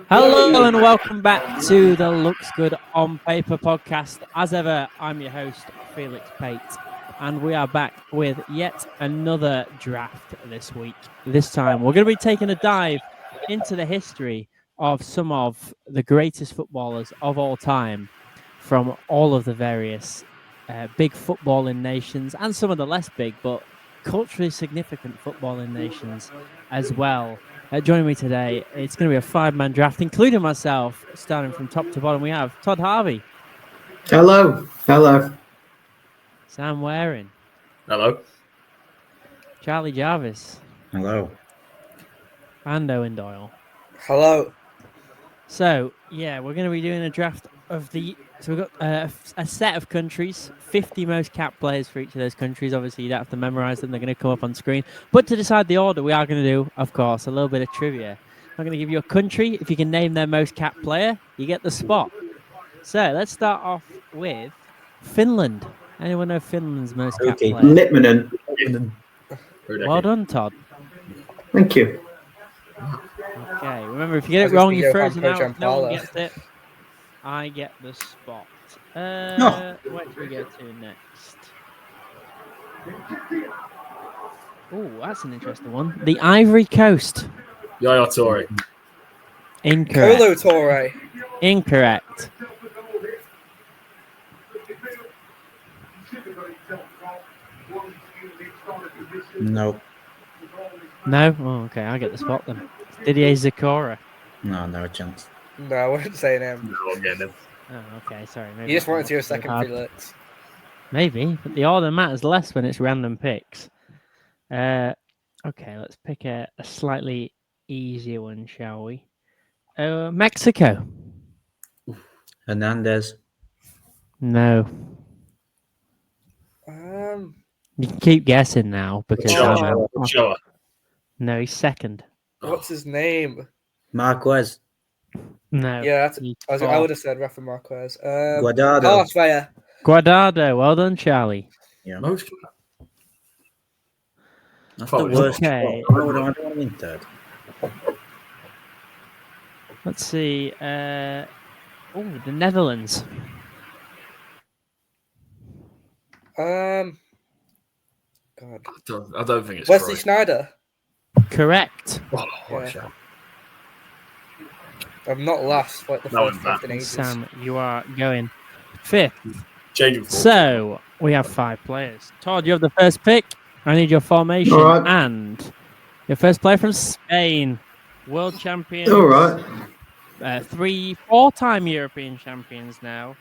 Hello and welcome back to the Looks Good on Paper podcast. As ever, I'm your host, Felix Pate, and we are back with yet another draft this week. This time, we're going to be taking a dive into the history of some of the greatest footballers of all time from all of the various big footballing nations and some of the less big but culturally significant footballing nations as well. Joining me today, it's going to be a five-man draft, including myself, starting from top to bottom. We have Todd Harvey. Hello. Sam Waring. Hello. Charlie Jarvis. Hello. And Owen Doyle. Hello. So, we're going to be doing a draft of the... So we've got a set of countries, 50 most capped players for each of those countries. Obviously, you don't have to memorize them. They're going to come up on screen. But to decide the order, we are going to do, of course, a little bit of trivia. I'm going to give you a country. If you can name their most capped player, you get the spot. So let's start off with Finland. Anyone know Finland's most capped player? Litmanen. Well done, Todd. Thank you. Okay, remember, if you get it wrong, you throw it out. If no one gets it, I get the spot. Where do we go to next? Oh, that's an interesting one. The Ivory Coast. Yaya Toure. Incorrect. Kolo Toure. Incorrect. No. No? Oh, okay, I get the spot then. Didier Zakora. No chance. No, I wouldn't say him. No, I'm getting him. Oh, okay, sorry. Maybe You just wanted to go that's second, hard. Felix. Maybe, but the order matters less when it's random picks. Okay, let's pick a slightly easier one, shall we? Mexico. Hernandez. No. You can keep guessing now because Ochoa. no, he's second. What's his name? Marquez. No. Yeah, he's I fourth. would have said Rafa Marquez. Guardado. Carlos Vela. Guardado. Well done, Charlie. Yeah. Most. That's the worst. Okay. I don't want to win third. Let's see. The Netherlands. God. I don't think it's Wesley Cruyff. Sneijder. Correct. Oh, what a Yeah. shout. I'm not last like the No, first I'm back. fifth in ages. Sam, you are going fifth. Changing form. So we have five players. Todd, you have the first pick. I need your formation All right. and your first player from Spain, world champions. All right. 4-time European champions now.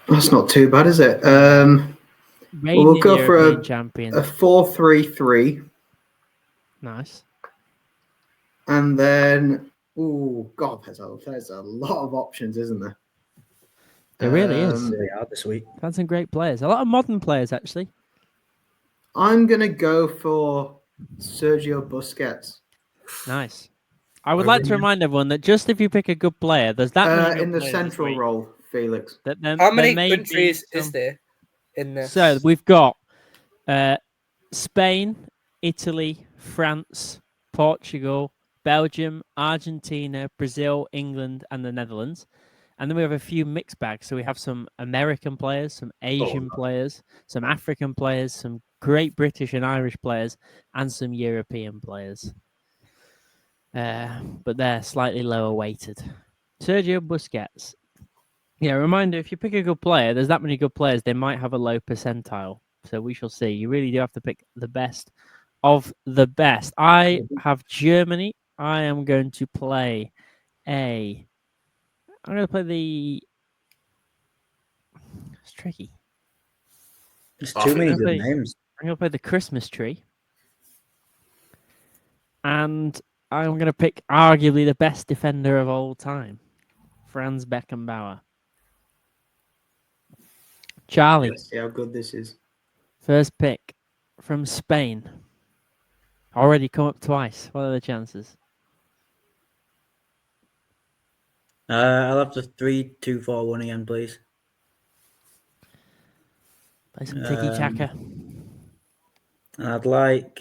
That's not too bad, is it? Reigning we'll go for European a champions. 4-3-3, Nice. and then God, there's a lot of options, isn't there? There really is. Really hard this week. That's some great players. A lot of modern players, actually. I'm gonna go for Sergio Busquets. Nice. I would like to remind everyone that just if you pick a good player, there's that many good In the players this central week role, Felix. that there- How many there may be countries some- is there in this? So we've got Spain, Italy, France, Portugal, Belgium, Argentina, Brazil, England, and the Netherlands. And then we have a few mixed bags. So we have some American players, some Asian players, some African players, some great British and Irish players, and some European players. But they're slightly lower weighted. Sergio Busquets. Yeah, reminder, if you pick a good player, there's that many good players, they might have a low percentile. So we shall see. You really do have to pick the best of the best. I have Germany. I am going to play I'm going to play the... It's tricky. There's too many good names. I'm going to play the Christmas tree. And I'm going to pick arguably the best defender of all time, Franz Beckenbauer. Charlie. Let's see how good this is. First pick from Spain. Already come up twice. What are the chances? I'll have the 3-2-4-1 again, please. Play some tiki taka. I'd like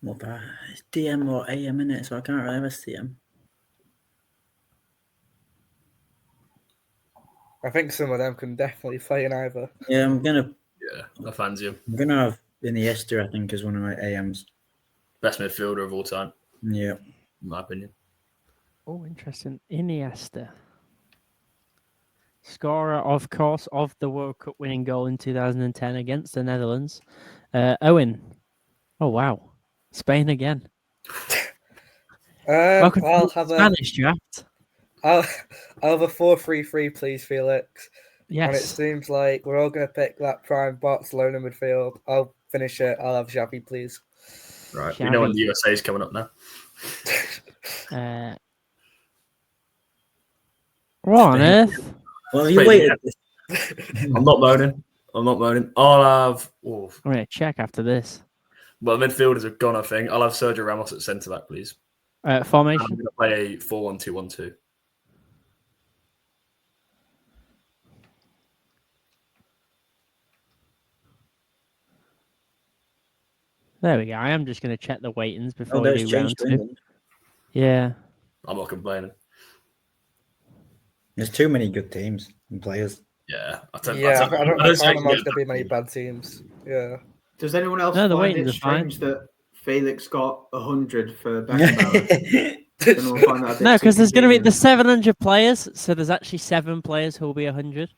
Well, it's DM or AM in it, so I can't really ever see him. I think some of them can definitely play in either. Yeah, I'm gonna I fancy him. have Iniesta, I think, as one of my AMs. Best midfielder of all time, Yeah. in my opinion. Oh, interesting. Iniesta. Scorer, of course, of the World Cup winning goal in 2010 against the Netherlands. Owen. Oh, wow. Spain again. Welcome to I'll the have a Spanish draft. I'll have a 4-3-3, please, Felix. And it Yes. seems like we're all going to pick that prime Barcelona midfield. I'll finish it. I'll have Xavi, please. Right. We know when Xavi. the USA is coming up now. What on earth? Well, you Spain, waited. I'm not moaning. I'll have. Oh, I'm going to check after this. well, the midfielders have gone, I think. I'll have Sergio Ramos at centre back, please. I'm Formation. going to play a 4-1-2-1-2. There we go. I am just going to check the weightings before Oh, we there's do round changed to 2. England. Yeah. I'm not complaining. There's too many good teams and players. Yeah. I I don't can't think imagine there be many bad teams. Yeah. Does anyone else No, the find it weightings are fine. strange that Felix got 100 for Beckenbauer? Anyone find that a bit No, too because there's going to be the convenient? 700 players, so there's actually 7 players who will be 100.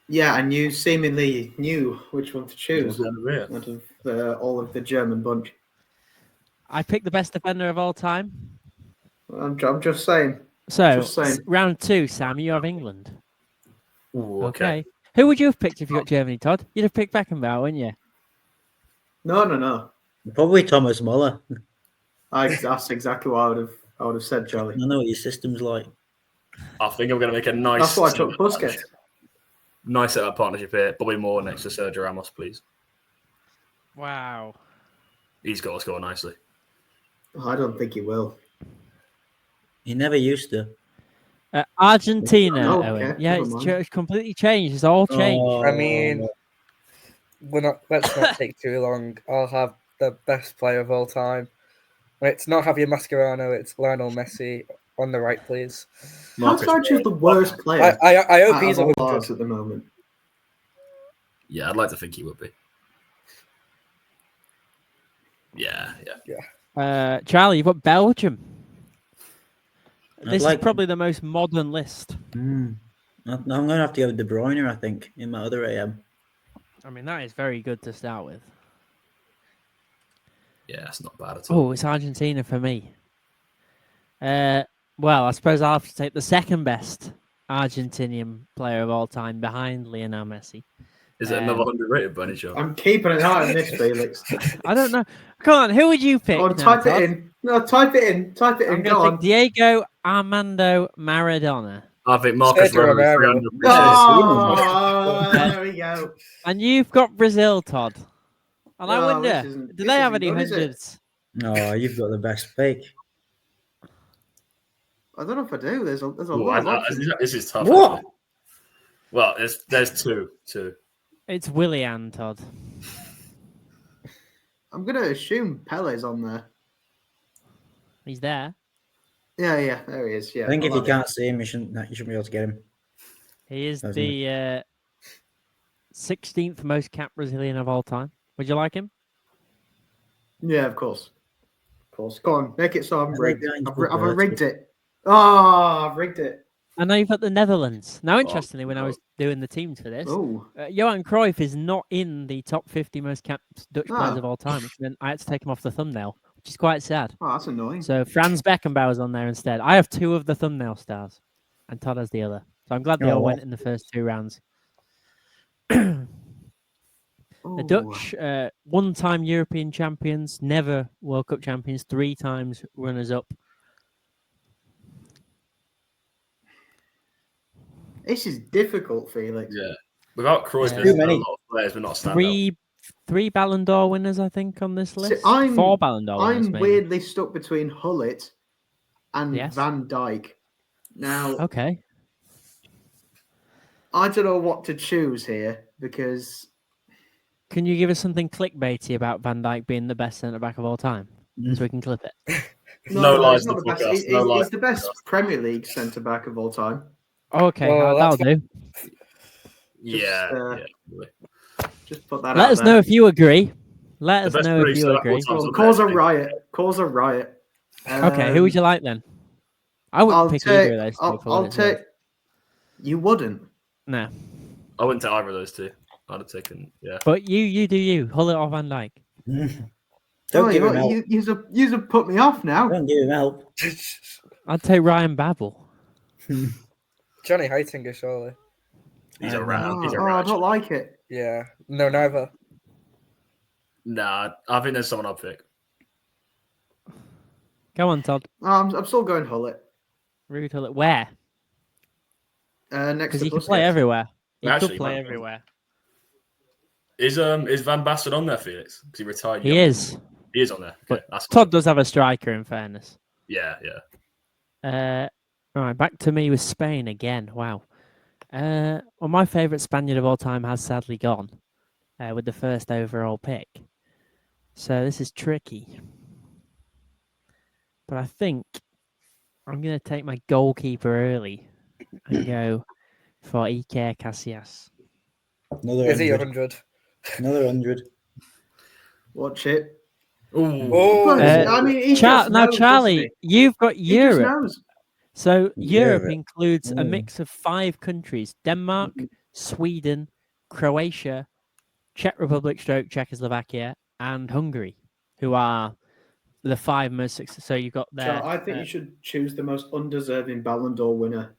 Yeah, and you seemingly knew which one to choose Yeah. out of all of the German bunch. I picked the best defender of all time. I'm just saying. So, Just saying. round 2, Sam, you have England. Ooh, okay. Who would you have picked if you got Germany, Todd? You'd have picked Beckenbauer, wouldn't you? No. Probably Thomas Muller. That's exactly what I would have said, Charlie. I know what your system's like. I think I'm going to make a nice. That's why I took Busquets. Nice setup partnership here. Bobby Moore next to Sergio Ramos, please. Wow. He's got to score nicely. I don't think he will. He never used to. Argentina, Oh, okay. Owen. Yeah, Never mind. it's completely changed. It's all changed. Oh, I mean, let's not take too long. I'll have the best player of all time. It's not Javier Mascherano, it's Lionel Messi on the right, please. How did I choose the worst player? I hope he's out of 100. all ours at the moment. Yeah, I'd like to think he would be. Yeah. Charlie, you've got Belgium. I'd This like- is probably the most modern list. I'm going to have to go with De Bruyne, I think, in my other AM. I mean, that is very good to start with. Yeah, it's not bad at all. Oh, it's Argentina for me. Well, I suppose I'll have to take the second best Argentinian player of all time behind Lionel Messi. Is it another 100 rated by any chance? I'm keeping an eye on this, Felix. I don't know. Come on, who would you pick? Go on, type it in. No, type it in. Type it I'm in. going Go to on. pick Diego Armando Maradona. I think Marcus Sergio Ramos Romero. 300. Oh, there we go. And you've got Brazil, Todd. And I No, wonder, this isn't- do this they have isn't any good, is it? hundreds? Oh, you've got the best pick. I don't know if I do. There's a Ooh, lot of options. this is tough. What? Actually. Well, there's two. It's Willian, Todd. I'm going to assume Pele's on there. He's there. Yeah, there he is. Yeah, I think if I'll you have it. can't see him, you shouldn't be able to get him. He is Doesn't the 16th most capped Brazilian of all time. Would you like him? Yeah, of course. Go on, make it so I'm rigged. behind I've Roberto. rigged it. Oh, I've rigged it. I know you've got the Netherlands. Now, interestingly, when I was doing the teams for this, Oh, Johan Cruyff is not in the top 50 most capped Dutch players Oh. of all time, which meant I had to take him off the thumbnail, which is quite sad. oh, that's annoying. So Franz Beckenbauer's on there instead. I have 2 of the thumbnail stars, and Todd has the other. So I'm glad they Oh, all wow. went in the first 2 rounds. The Ooh. Dutch, one-time European champions, never World Cup champions, 3 times runners-up. This is difficult, Felix. Yeah. Without Cruyff, Too there's many. a lot of players, but not standout. Three Ballon d'Or winners, I think, on this list. I'm- 4 Ballon d'Or winners, I'm maybe. weirdly stuck between Hullet and Yes. Van Dijk. Now, Okay. I don't know what to choose here because Can you give us something clickbaity about Van Dijk being the best centre back of all time, so we can clip it? No lies it's in not the the best. podcast, no lies He's the in the best podcast. Premier League centre back of all time. Okay, Well, that'll that's do. Yeah, uh, yeah. Probably. Just put that Let out us there. know if you agree. Let The us best know Premier if League you centre back of all agree. time is Well, up cause there, a I think. riot. Cause a riot. Okay, who would you like then? I wouldn't pick either of those two. for what I'll it's worth. take. You wouldn't. No, I wouldn't take either of those two. I'd have taken, yeah. but you do you. Hull it or Van Dijk. Don't give him help. You have put me off now. Don't give him help. I'd take Ryan Babel. Johnny Heitinger, surely. He's a Oh, rat. He's a I rat. don't like it. Yeah. No, neither. Nah, I think there's someone I'd pick. Go on, Todd. I'm still going Hullet. Rude Hull. Where? Next Because to he could play Busquets. everywhere. He Actually, could play man. everywhere. Is Van Basten on there, Felix? Because he retired. He young. is. He is on there. Okay, But that's Todd does have a striker, in fairness. Yeah, yeah. All right, back to me with Spain again. Wow. Well, my favourite Spaniard of all time has sadly gone with the first overall pick. So this is tricky. But I think I'm going to take my goalkeeper early and go for Iker Casillas. Another Is he 100. 100? Another 100. Watch it. Ooh. Oh, I mean, he just Now, knows, Charlie, doesn't you've got he? He just Europe. knows. So Europe Europe. includes a Mm. mix of 5 countries: Denmark, Sweden, Croatia, Czech Republic, Czechoslovakia, and Hungary, who are the 5 most successful. So you've got there. I think you should choose the most undeserving Ballon d'Or winner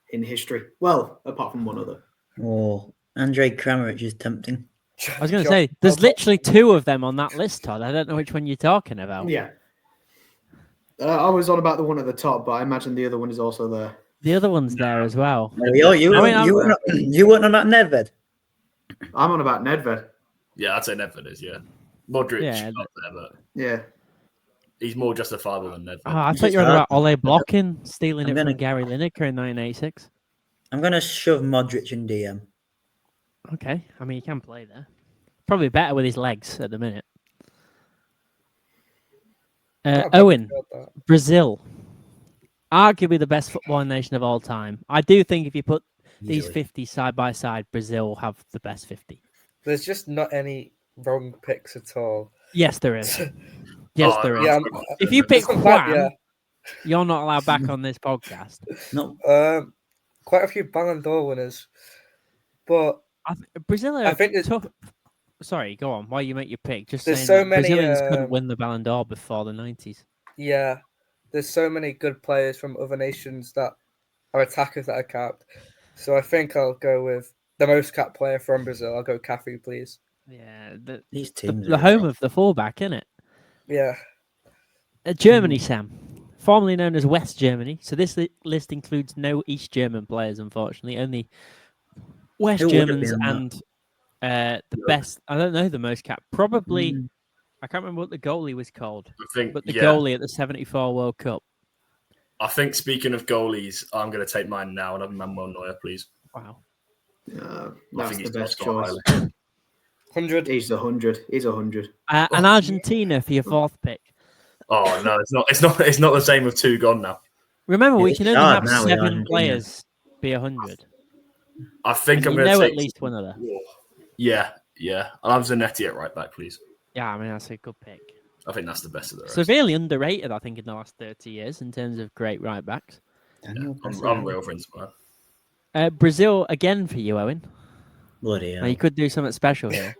in history. Well, apart from one other. Oh, Andre Kramaric is tempting. I was going to say, there's literally 2 of them on that list, Todd. I don't know which one you're talking about. Yeah. I was on about the one at the top, but I imagine the other one is also there. The other one's there as well. You weren't on that Nedved. I'm on about Nedved. Yeah, I'd say Nedved is, yeah. Modric Yeah, up there, but Yeah. he's more justifiable than Nedved. Oh, I It's thought you were on hard. about Ole Blockin stealing I'm it gonna- from Gary Lineker in 1986. I'm going to shove Modric in DM. Okay, I mean, he can play there. Probably better with his legs at the minute. Owen, Brazil. Arguably the best footballing nation of all time. I do think if you put these Easily. 50 side by side, Brazil will have the best 50. There's just not any wrong picks at all. Yes, there is. Yes, there is. Yeah, If you pick Doesn't bad, Juan, yeah. you're not allowed back on this podcast. No, Quite a few Ballon d'Or winners, but Brazil are I think it's- tough. Sorry, go on. While you make your pick, just There's saying so that many, Brazilians couldn't win the Ballon d'Or before the 90s. yeah, there's so many good players from other nations that are attackers that are capped. So I think I'll go with the most capped player from Brazil. I'll go Cafu, please. Yeah, these teams the are home rough. of the fullback, isn't it? Yeah, Germany, Sam, formerly known as West Germany. So this list includes no East German players, unfortunately. Only West Who would have Germans been and the best. I don't know the most capped. Probably, Mm. I can't remember what the goalie was called, I think, but the yeah. goalie at the '74 World Cup. I think speaking of goalies, I'm going to take mine now and have Manuel Neuer, please. Wow. I That's think the he's best got choice. highly. 100. He's 100. He's 100. And Argentina for your 4th pick. Oh no, it's not the same with 2 gone now. Remember, we It's can only hard have now with 7 Argentina. players be 100. I think I'm You going to know take at least one of them. Yeah. I'll have Zanetti at right back, please. Yeah, I mean that's a good pick. I think that's the best of the rest. Severely underrated, I think, in the last 30 years in terms of great right backs. Daniel I'm Pesce. real for man. Brazil again for you, Owen. Bloody Now, hell. you could do something special here.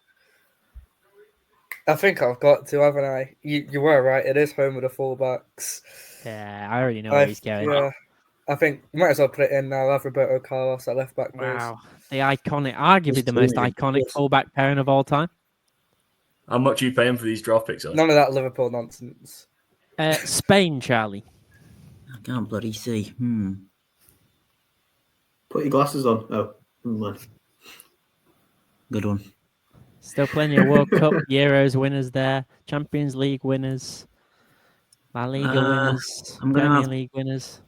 I think I've got to, haven't I? You were right. It is home of the fullbacks. Yeah, I already know where he's going. Yeah, I think you might as well put it in now. I'll have Roberto Carlos at left back, please. Wow, the iconic, arguably This the most team is iconic ridiculous. fullback pairing of all time. How much are you paying for these draft picks? Owen? None of that Liverpool nonsense. Spain, Charlie. I can't bloody see. Put your glasses on. Oh, never mind. Good one. Still plenty of World Cup, Euros winners there, Champions League winners, La Liga winners, I'm gonna Premier have- League winners.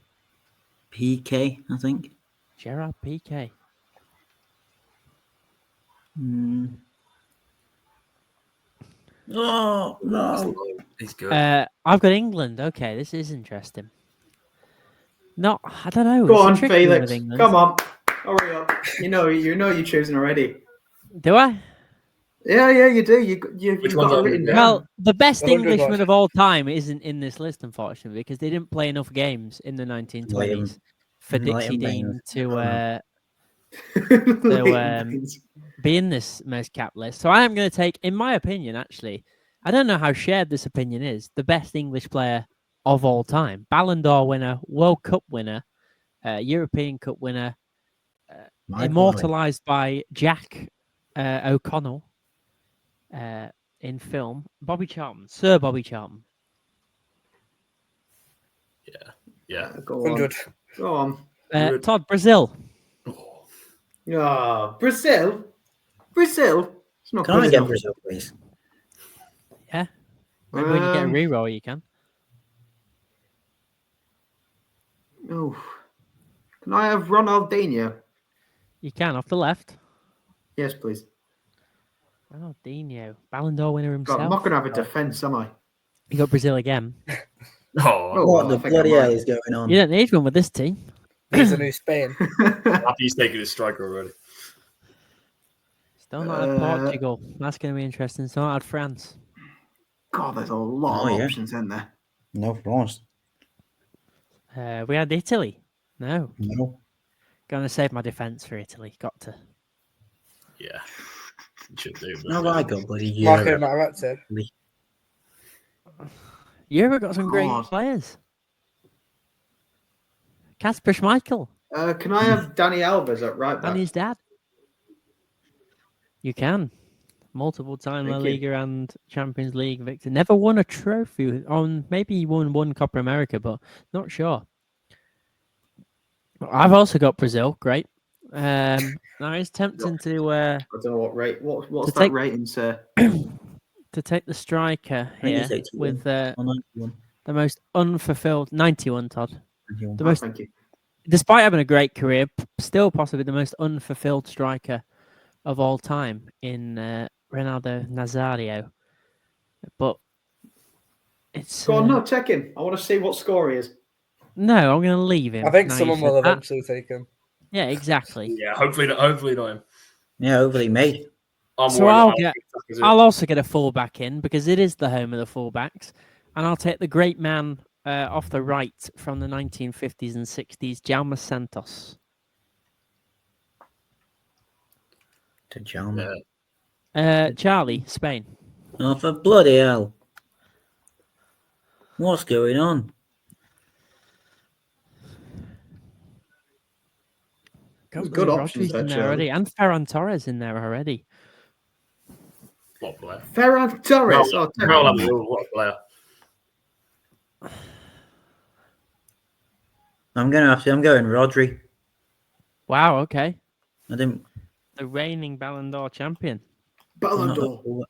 PK, I think. Gerard Pique. Oh no! He's good. I've got England. Okay, this is interesting. No, I don't know. Go It's a on, tricky one Felix. with England. Come on. Hurry up. You know you're choosing already. Do I? Yeah, you do. You've Which got one's it on written the- down. Well, the best 100 Englishman watch. of all time isn't in this list, unfortunately, because they didn't play enough games in the 1920s for Let Dixie him Dean reign. to be in this most capped list. So I am going to take, in my opinion, actually, I don't know how shared this opinion is, the best English player of all time. Ballon d'Or winner, World Cup winner, European Cup winner, immortalized by Jack O'Connell in film, Bobby Charlton, Sir Bobby Charlton. Yeah. Go on. 100. Go on. Good. Todd, Brazil. Oh, Oh, Brazil. Brazil. It's not Can I good get enough. Brazil, please? Yeah. Maybe when you get a Um, reroll, you can. Oh, can I have Ronaldinho? You can off the left. Yes, please. Ronaldinho, Ballon d'Or winner God, himself. I'm not going to have a defence, am I? You got Brazil again. Oh, What well, the I think I bloody hell might. is going on? You don't need one with this team. He's a new Spain. happy he's taking his striker already. Still not had Portugal. That's going to be interesting. Still not had France. God, there's a lot Oh, of yeah. options in there. No, France. We had Italy. No. No. Going to save my defence for Italy. Got to. Yeah. You should do. But No, I got bloody Marco Euro. Materazzi. Europe got some great God. players. Kasper Schmeichel Can I have Danny Alves at right and back? his dad. You can. Multiple time La Thank you. Liga and Champions League victor. Never won a trophy. Maybe he won one Copa America, but not sure. I've also got Brazil. Great. Now it's tempting to I don't know what rate. What's To that take- rating, sir? to take the striker I think here it's 81. with Oh, 91. the most unfulfilled 91. Todd, 91. the most, Thank you. despite having a great career, still possibly the most unfulfilled striker of all time in Ronaldo Nazario. But it's Go on, no, check him. I want to see what score he is. no. I'm going to leave him. I think now someone you said will that. eventually take him. Yeah, exactly. yeah, hopefully not him. Yeah, hopefully me. I'm So worried I'll about get- how quick I'll also get a fullback in because it is the home of the fullbacks, and I'll take the great man off the right from the 1950s and 60s, Jaume Santos. To Jalma. Yeah. Charlie, Spain. Oh, for bloody hell. What's going on? There's good options Rodri's there, in there Charlie. already, and Ferran Torres in there already. What a player. Ferran Torres. Oh, Well, definitely. what a player. I'm going Rodri. Wow, okay. I didn't. The reigning Ballon d'Or champion Ballon not d'Or. the-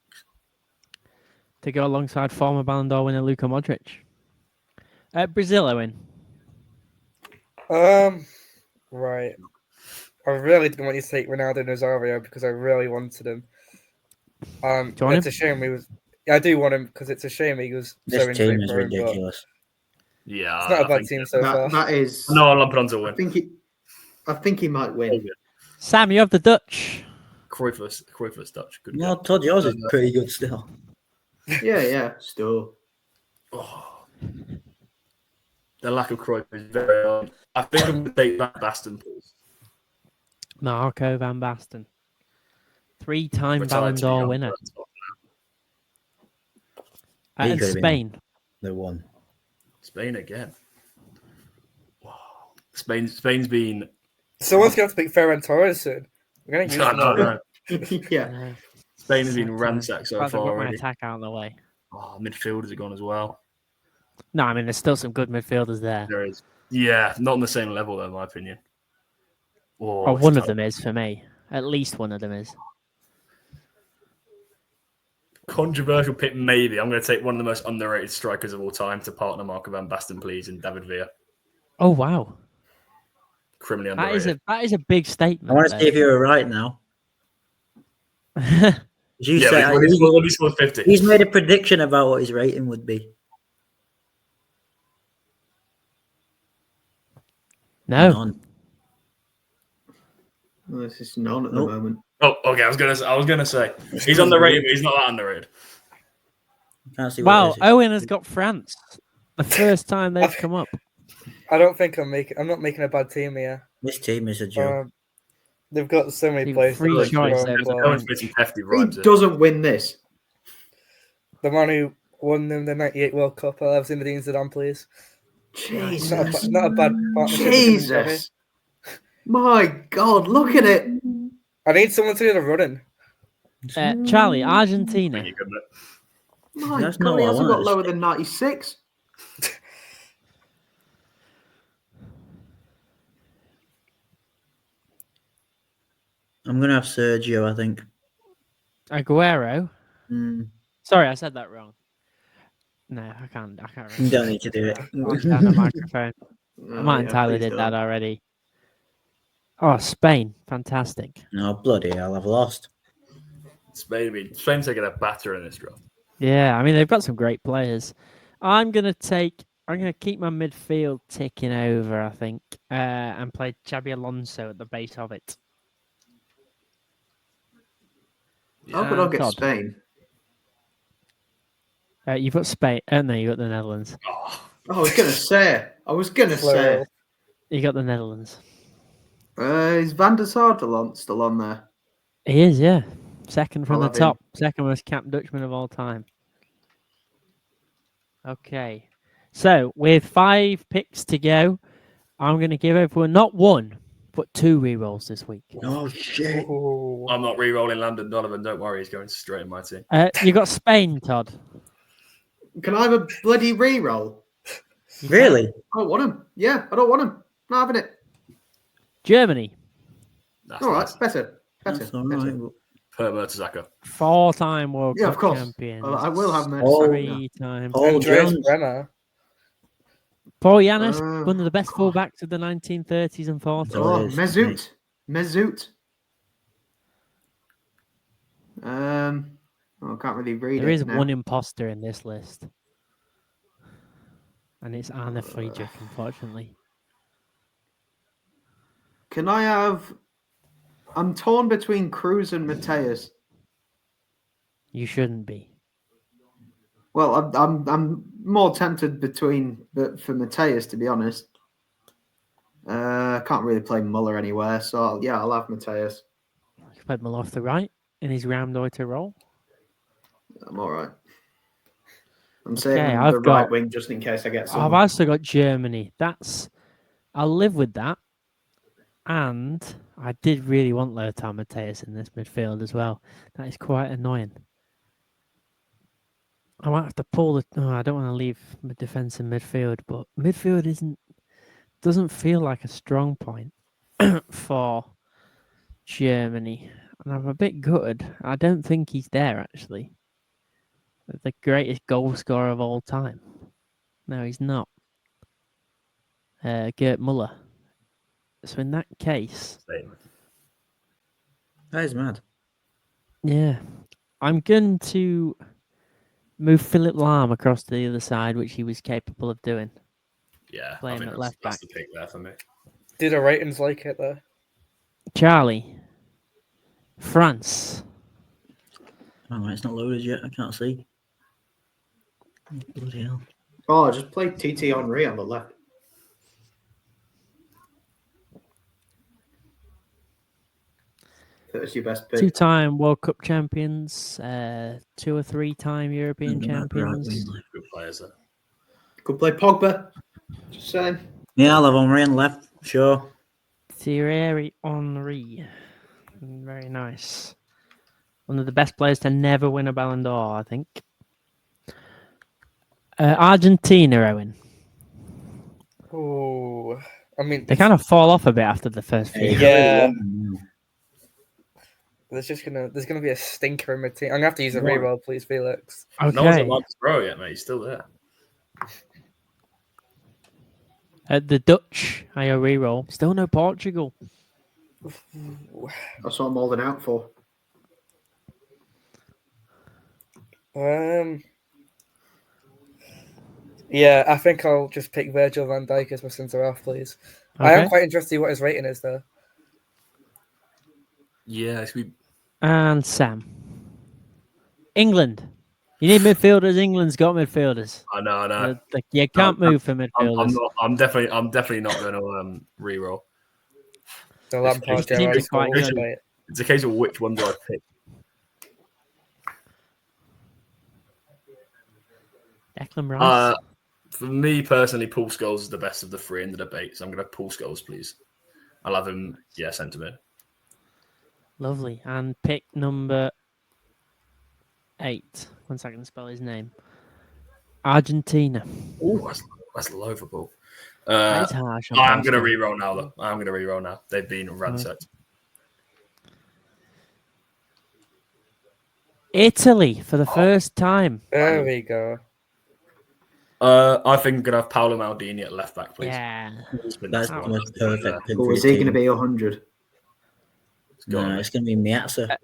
to go alongside former Ballon d'Or winner Luka Modric. Brazil, Owen. Right. I really didn't want you to take Ronaldo Nazario because I really wanted him. Do you want It's a shame he was. Yeah, I do want him because it's a shame he was so This team injury is prone. But ridiculous. Yeah. it's not a I bad think team so far. That is. No, I'm lumping on to I win. think he might win. Sam, you have the Dutch. Cruyff's Dutch. Good No, guy. Todd, yours is pretty good still. Yeah. Still. Oh. The lack of Cruyff is very hard. I think I'm going to take Van Basten, please. Marco van Basten. Three-time Retired Ballon too d'Or young winner. for that spot. He And could have been- Spain. The one. Spain again. Wow. Spain's been. Someone's going to pick Ferran Torres soon. We're going to use him. No. Yeah. Spain has been ransacked so I've far got my already. attack out of the way. Oh, midfielders are gone as well. No, I mean, there's still some good midfielders there. There is. Yeah, not on the same level, though, in my opinion. Oh, Well, it's one of tough. them is for me. At least one of them is. Controversial pick, maybe. I'm going to take one of the most underrated strikers of all time to partner Marco van Basten, please, and David Villa. Oh, wow. Criminally That underrated. is a big statement. I want to see though. if you were right now. As you Yeah, said, but when he scored 50. he's made a prediction about what his rating would be. No. None. Well, this is none at the Nope. moment. Oh, okay. I was gonna say he's underrated, but he's not that underrated. Can't see what it Wow, is. Owen has got France. The first time they've come up. I don't think I'm not making a bad team here. This team is a joke. They've got so many You've players. free that choice score there, well. Owen's spitting hefty He rhymes. here. doesn't win this. The man who won them the '98 World Cup. I'll have Zinedine Zidane, please. Jesus. Not a bad partnership. Jesus. My God, look at it. I need someone to do the running. Charlie, I Argentina. think you could, mate. My That's God, not he what I hasn't wanted got to lower say. than 96. I'm going to have Sergio, I think. Aguero. Mm, Sorry, I said that wrong. No, I can't. you don't need to do it. Down the microphone. Oh, Martin yeah, Tyler please did don't. that already. Oh, Spain. Fantastic. No, bloody hell, I've lost. Spain's taking a batter in this draft. Yeah, I mean, they've got some great players. I'm going to keep my midfield ticking over, I think, and play Xabi Alonso at the base of it. How could I get Todd. Spain? You've got Spain. No, you got the Netherlands. Oh, I was going to say. Slow. You got the Netherlands. Is Van der Sar still on there? He is, yeah. Second from I'll the have him. top. Second most capped Dutchman of all time. Okay. So, with 5 picks to go, I'm going to give everyone not 1, but 2 rerolls this week. Oh, shit. Ooh. I'm not re-rolling Landon Donovan. Don't worry, he's going straight in my team. You got Spain, Todd. Can I have a bloody re-roll? You Really? I don't want him. Yeah, I don't want him. Not having it. Germany. That's All right, nice. better. That's all right. Per Mertesacker. 4-time World Yeah, Cup of course. champions. I will have Mertesacker. Oh, 3-time. Paul Andreas Jones. Brenner. Paul Yanis, Uh, one of the best fullbacks of the 1930s and 40s. Oh, it is, Mesut. I can't really read There it is now. one imposter in this list. And it's Arne Friedrich, unfortunately. Can I have? I'm torn between Cruz and Matthaus. You shouldn't be. Well, I'm more tempted for Matthaus, to be honest. I can't really play Muller anywhere, so I'll have Matthaus. He played Muller off the right in his Raumdeuter role. I'm all right. I'm saving I've the got- right wing just in case I get I've some. also got Germany. I'll live with that. And I did really want Lothar Matthäus in this midfield as well. That is quite annoying. I might have to pull the. Oh, I don't want to leave the defence in midfield, but midfield doesn't feel like a strong point for Germany, and I'm a bit gutted. I don't think he's there actually. The greatest goal scorer of all time. No, he's not. Gerd Muller. So in that case, That is mad. yeah, I'm going to move Philip Lahm across to the other side, which he was capable of doing. Yeah, Play I him think at that's, left that's back. the pick there for me. Do the ratings like it though? Charlie. France. Oh, it's not loaded yet. I can't see. Bloody hell. Oh, just play TT Henry on the left. That's your best pick. 2-time World Cup champions, 2 or 3-time European Right champions. wing left. Good players there. Could play Pogba. Just saying. Yeah, I'll have Henry on left. Sure. Thierry Henry. Very nice. One of the best players to never win a Ballon d'Or, I think. Argentina, Owen. Oh, I mean, They kind of fall off a bit after the first few. Yeah. Mm. there's gonna be a stinker in my team. I'm gonna have to use a Right. reroll, please, Felix. No one's Okay. allowed to throw yet, mate. He's still there. The Dutch, I reroll. Still no Portugal. That's what I'm holding out for. Yeah, I think I'll just pick Virgil van Dijk as my centre half, please. I am Okay. quite interested in what his rating is, though. Yeah, And Sam. England. You need midfielders. England's got midfielders. I know. You can't move for I'm midfielders. not. I'm definitely not going to re-roll. So Lampard, It's seemed to Gerrard, be quite Scholes, good. Payet. It's a case of which one do I pick. Declan Rice. For me personally, Paul Scholes is the best of the three in the debate, so I'm going to Paul Scholes, please. I'll have him, centre mid. Lovely. And pick number 8. 1 second to spell his name. Argentina. Oh, that's low for Paul. That is harsh. I'm going to re-roll now, though. I'm going to re-roll now. They've been ransacked. Italy for the first time. There we go. I think I'm going to have Paolo Maldini at left back, please. Yeah. That's the most perfect pick. Or is he going to be 100? No, it's going to be Miazza.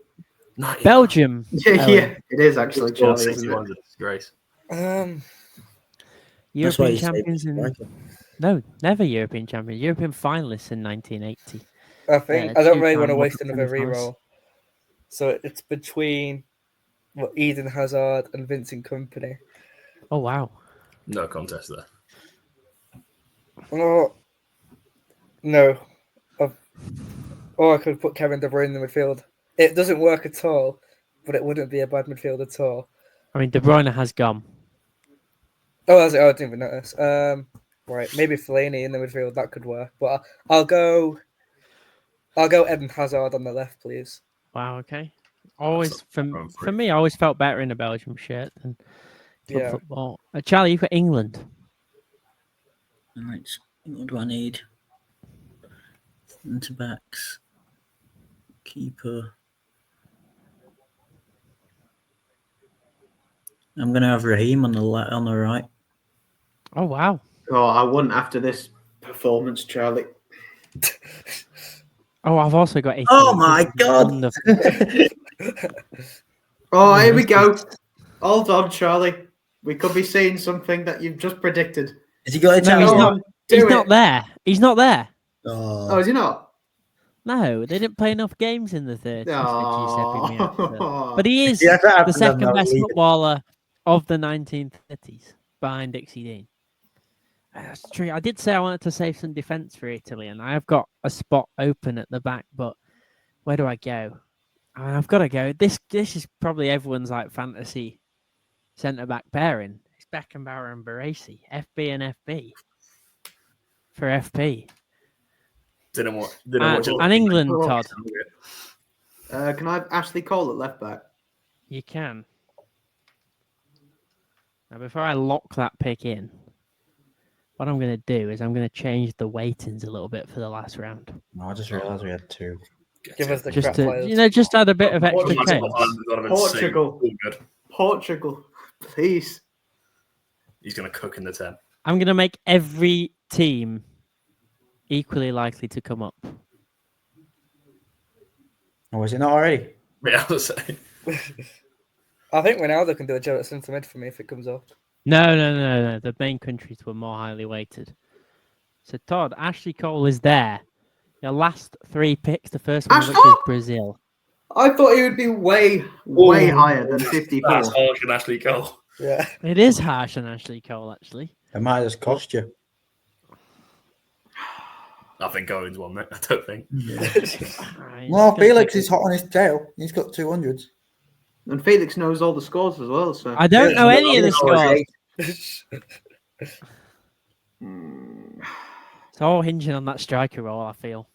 Belgium. Yeah, it is actually. Charlie, isn't it? Disgrace. That's why European you say champions in no, never European champions. European finalists in 1980. I think I don't really want to two-time waste World another Cup reroll. So it's between Eden Hazard and Vincent Kompany. Oh wow. No contest there. Oh, no. Or I could put Kevin De Bruyne in the midfield. It doesn't work at all, but it wouldn't be a bad midfield at all. I mean, De Bruyne has gone. Oh, I didn't even notice. Right, maybe Fellaini in the midfield, that could work. But I'll go Eden Hazard on the left, please. Wow. Okay. Always for me, I always felt better in a Belgium shirt than club football. Charlie, you've got England. Right. What do I need? Centre backs. Keeper. I'm going to have Raheem on the right. Oh wow. Oh, I wouldn't after this performance, Charlie. Oh, I've also got Italy. Oh my God. Oh, here we go. Hold on, Charlie. We could be seeing something that you've just predicted. Has he got a No, chance? he's not. He's not there. He's not there. Oh, is he not? No, they didn't play enough games in the 30s. Oh. But he is Yeah, that the happened, second I'm best leaving. footballer of the 1930s behind Dixie Dean. That's true. I did say I wanted to save some defence for Italy, and I have got a spot open at the back, but where do I go? I've got to go. This is probably everyone's like fantasy centre-back pairing. It's Beckenbauer and Baresi. FB and FB. For FP. Didn't watch And England, Todd. Can I have Ashley Cole at left back? You can. Now, before I lock that pick in, what I'm going to do is I'm going to change the weightings a little bit for the last round. No, I just realised we had 2. Give us the Just crap to, players. just add a bit of extra change. Portugal, please. He's going to cook in the 10. I'm going to make every team equally likely to come up. Oh, is it not already? Yeah, I was saying. I think Ronaldo can do a job at centre mid for me if it comes up. No. The main countries were more highly weighted. So, Todd, Ashley Cole is there. Your last 3 picks, the first one of which is Brazil. I thought he would be way higher than 54. That's harsh on Ashley Cole. Yeah. It is harsh on Ashley Cole, actually. It might just cost you. I think Owen's won, mate. I don't think. Right, Well, Felix is hot on his tail. He's got 200s. And Felix knows all the scores as well. So I don't know any of the scores. It's all hinging on that striker role, I feel.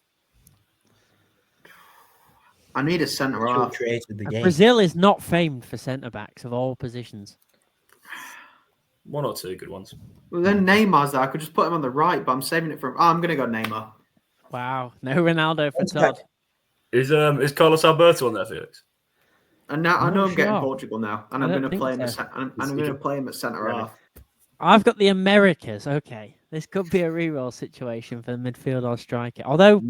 I need a centre half. Created the game. Brazil is not famed for centre-backs of all positions. 1 or 2 good ones. Well, then Neymar's there. I could just put him on the right, but I'm saving it for. Oh, I'm going to go Neymar. Wow. No Ronaldo for Todd. Is Carlos Alberto on there, Felix? And now I know I'm getting sure. Portugal now, and I I'm don't going to think play him. so. I'm going to play him at centre half. I've got the Americas. Okay. This could be a reroll situation for the midfield or striker. Although,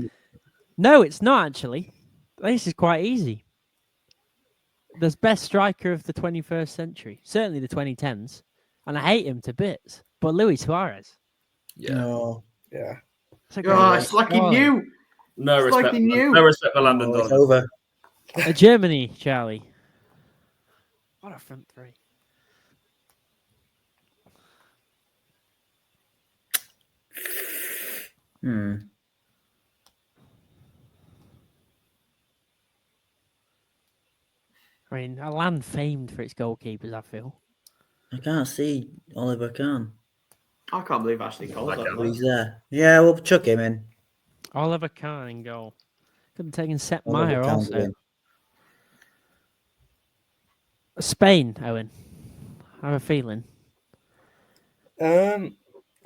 no, it's not actually. This is quite easy. the best striker of the 21st century, certainly the 2010s, and I hate him to bits. But Luis Suarez. Yeah. No. Yeah. It's a great Oh, one. it's like he Charlie. knew. No It's like respect. he knew. No respect for Landon Oh, it's Donovan. over. Germany, Charlie. What a front three. I mean, a land famed for its goalkeepers, I feel. I can't see Oliver Kahn. I can't believe Ashley called I that. can't though. He's there. Yeah, we'll chuck him in. Oliver Kahn in goal. Could have taken Sepp Oliver Meyer Kahn's also. in. Spain, Owen. I have a feeling.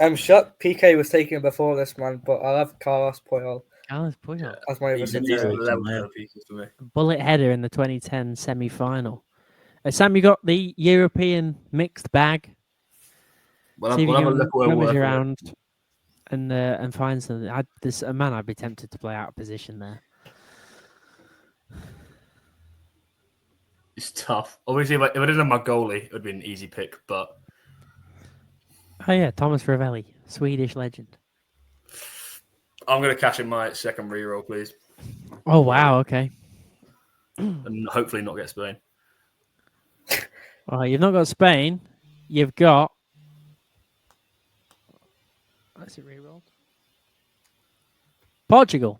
I'm shocked Pique was taken before this man, but I'll have Carlos Puyol Carlos Puyol. as my other He's Central. a Yeah. level of pieces for me. Bullet header in the 2010 semi-final. Sam, you got the European mixed bag. Well, See if we'll you have a can look where rummage we're around and find something. There's a man I'd be tempted to play out of position there. It's tough. Obviously, if I didn't have my goalie, it would be an easy pick. But Oh yeah, Thomas Ravelli, Swedish legend. I'm going to cash in my second reroll, please, Oh wow, okay. and hopefully not get Spain. Well, you've not got Spain. You've got. That's it rerolled. Portugal.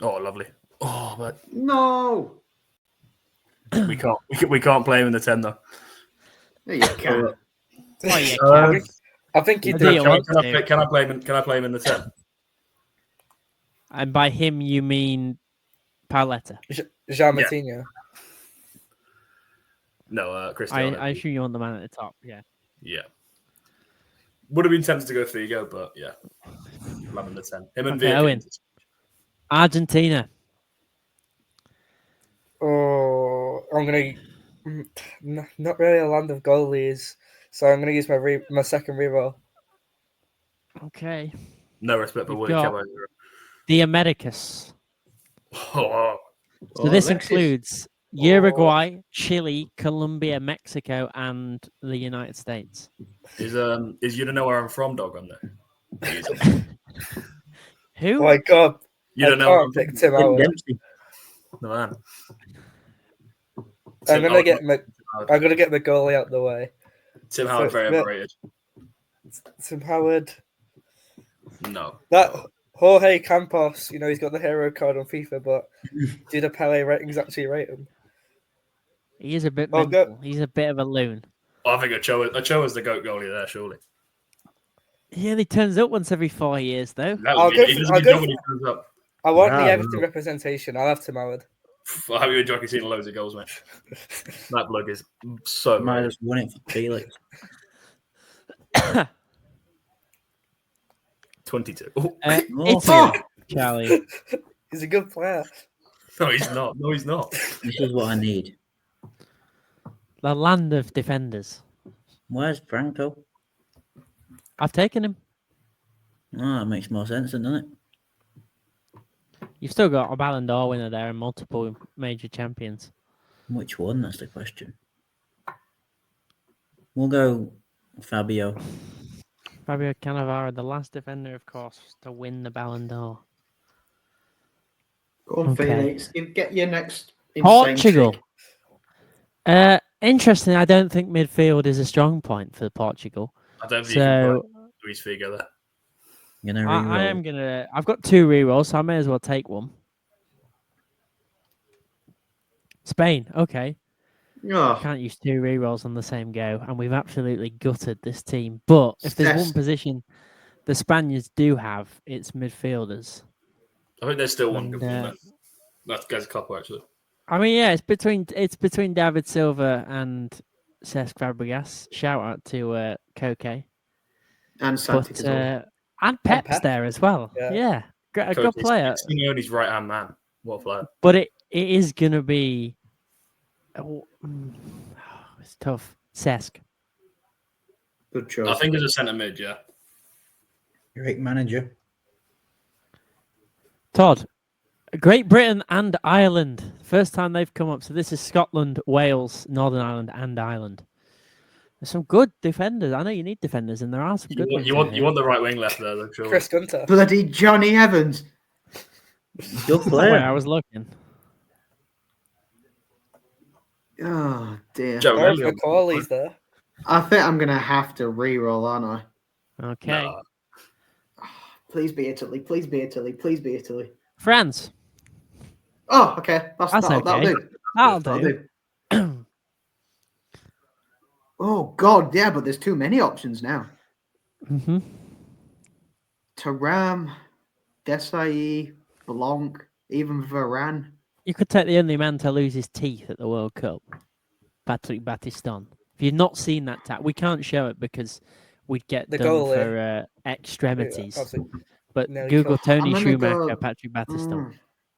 Oh, lovely. Oh, but No. we can't play him in the 10 though. There you go. Oh yeah, I think he I did. do. Can I play him in the 10? and by him you mean Paoletta. Jean Yeah. Martino. No, Cristiano. I assume you want the man at the top. Yeah. Yeah. Would have been tempted to go Figo, but yeah. I'm in the 10. Him and Okay, Villa. Owen. Argentina. Oh, I'm gonna not really a land of goalies, so I'm gonna use my second reroll. Okay. No respect for You've Willie got- Caballero. The Americas. Oh, So this Alexis. includes Uruguay, Chile, Colombia, Mexico, and the United States. is you don't know where I'm from, dog, on there? Who? Oh my god, You I don't know where I'm can't pick from? Tim Howard. Dempsey. No, man. I'm gonna get Howard- I'm gonna get the goalie out the way. Tim Howard, very but- overrated. Tim Howard. No. That Jorge Campos, he's got the hero card on FIFA, but do the Pele ratings actually rate him? He is a bit Oh, go- mental. He's a bit of a loon. I think Ochoa's the GOAT goalie there, surely. He only turns up once every 4 years, though. No, I'll he go doesn't for- I'll be go done when he turns up. I want Wow. the Everton representation. I'll have Tim Howard. I hope you enjoy seeing loads of goals, mate. That bloke is so Might good. have won it for Felix. 22. Oh, Oh. Italy, Charlie. He's a good player. no, he's not. No, he's not. This is what I need. The land of defenders. Where's Franco? I've taken him. Oh, that makes more sense, doesn't it? You've still got a Ballon d'Or winner there and multiple major champions. Which one? That's the question. We'll go Fabio. Fabio Cannavaro, the last defender, of course, to win the Ballon d'Or. Go on, Okay. Felix. Get your next insane Portugal. trick. Interesting. I don't think midfield is a strong point for Portugal. I don't think you can So put Luis Figo there. I'm gonna I reroll. am gonna. I've got 2 rerolls, so I may as well take one. Spain. Okay. Oh, Can't use 2 rerolls on the same go, and we've absolutely gutted this team. But if there's one Yes. position the Spaniards do have, it's midfielders. I think there's still one And, good one there. There's a couple, actually. I mean, yeah, it's between David Silva and Cesc Fabregas. Shout out to Koke. and Santi But Cazorla. and Pep's Pep. there as well. Yeah. Yeah, a good player. Simeone's right-hand man. What a player. But it is gonna be. It's tough. Cesc. Good choice. I think as a centre mid, yeah. Great manager. Todd, Great Britain and Ireland. First time they've come up. So this is Scotland, Wales, Northern Ireland, and Ireland. There's some good defenders. I know you need defenders, and there are some good ones. You want the right wing left there, though, surely. Chris Gunter. Bloody Johnny Evans. Good Wait, player. I was looking. Oh dear. Joe Gareth Elliott. McCauley's there. I think I'm gonna have to re-roll, aren't I? Okay. Nah. Please be Italy. Please be Italy. Please be Italy. France. Oh, okay. That'll okay. do. That'll That'll do. do. Oh God, yeah, but there's too many options now. Mm-hmm. Thuram, Desailly, Blanc, even Varane. You could take the only man to lose his teeth at the World Cup, Patrick Battiston. If you've not seen that we can't show it because we'd get The done goalie. for extremities. Yeah, absolutely. But No, you Google can't. Tony I'm gonna Schumacher, go- Patrick Battiston.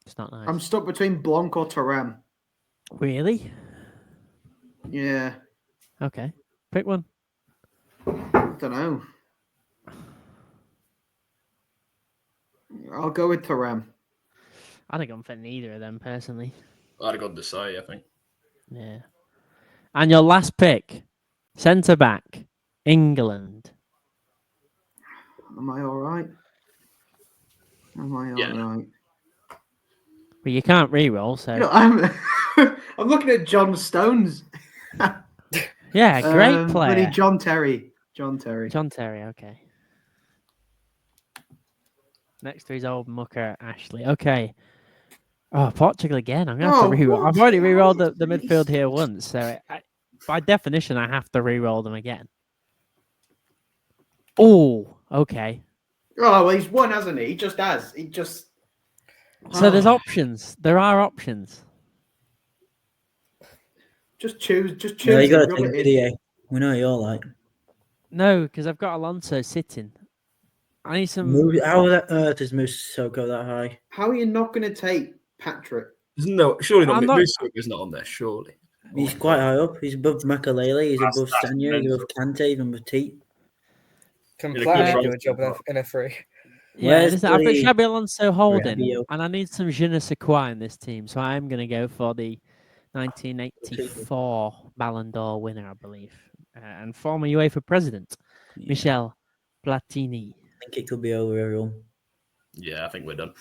It's not nice. I'm stuck between Blanc or Thuram. Really? Yeah, Okay. Pick one. I don't know. I'll go with Thuram. I'd have gone for neither of them personally. I'd have gone to say, I think. Yeah. And your last pick, centre back, England. Am I all right? Am I all Yeah. right? But you can't re-roll, so You know, I'm I'm looking at John Stones. yeah, great Bloody player. John Terry. John Terry. John Terry, okay. Next to his old mucker, Ashley. Okay. Oh, Portugal again. I'm going to have to re-roll. I've already re-rolled the midfield here once, so by definition, I have to re-roll them again. Oh, okay. Oh, well, he's won, hasn't he? He just has. He just. So there's Oh, options. There are options. Just choose. Just choose. Yeah, you got and to rub take it in. video. We know you're like. No, because I've got Alonso sitting. I need some... How on earth is Musoko that high? How are you not going to take Patrick? No, surely not. I'm not- Is not on there, surely. He's quite high up. He's above Makalele. He's above That's Sanya. He's above mental. Kante. He's above Petit. Can Yeah, Platinum good do a choice. job in a free? Yeah, Where's listen, I've got bloody Xabi Alonso holding, Rabiot? and I need some je ne sais quoi in this team, so I'm going to go for the 1984 Ballon d'Or winner, I believe, and former UEFA president, Yeah, Michel Platini. I think it could be over everyone. Yeah, I think we're done.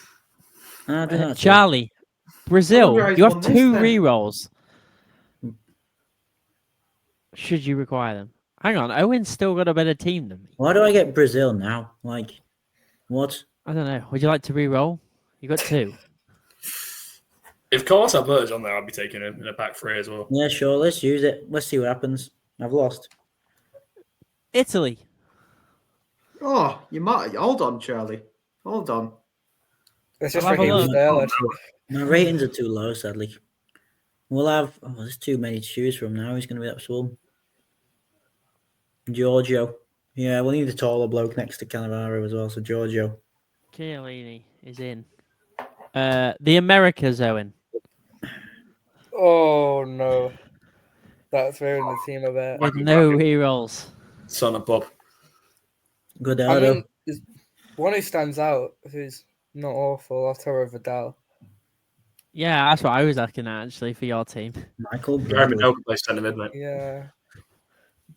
I don't know. Charlie, Brazil, wonder how he's you have won this two then. re-rolls. Should you require them? Hang on, Owen's still got a better team than me. Why do I get Brazil now? Like, what? I don't know. Would you like to re-roll? You got two. If Carlos Alberto's on there, I'll be taking him in a back three as well. Yeah, sure. Let's use it. Let's see what happens. I've lost. Italy. Oh, you might. Hold on, Charlie. Hold on. It's just I'll have a Raheem look. Sterling. My ratings are too low, sadly. We'll have. Oh, there's too many to choose from now. He's going to be that swole. Giorgio. Yeah, we'll need a taller bloke next to Cannavaro as well. So Giorgio. Chiellini is in. The Americas, Owen. Oh no, that's ruined the team a bit. With no re-rolls. Son of Bob. Good I Ardo. mean, there's one who stands out who's not awful. Arturo Vidal. Yeah, that's what I was looking at actually for your team. Michael Gary Bradley. Medel can play centre mid, mate. Yeah.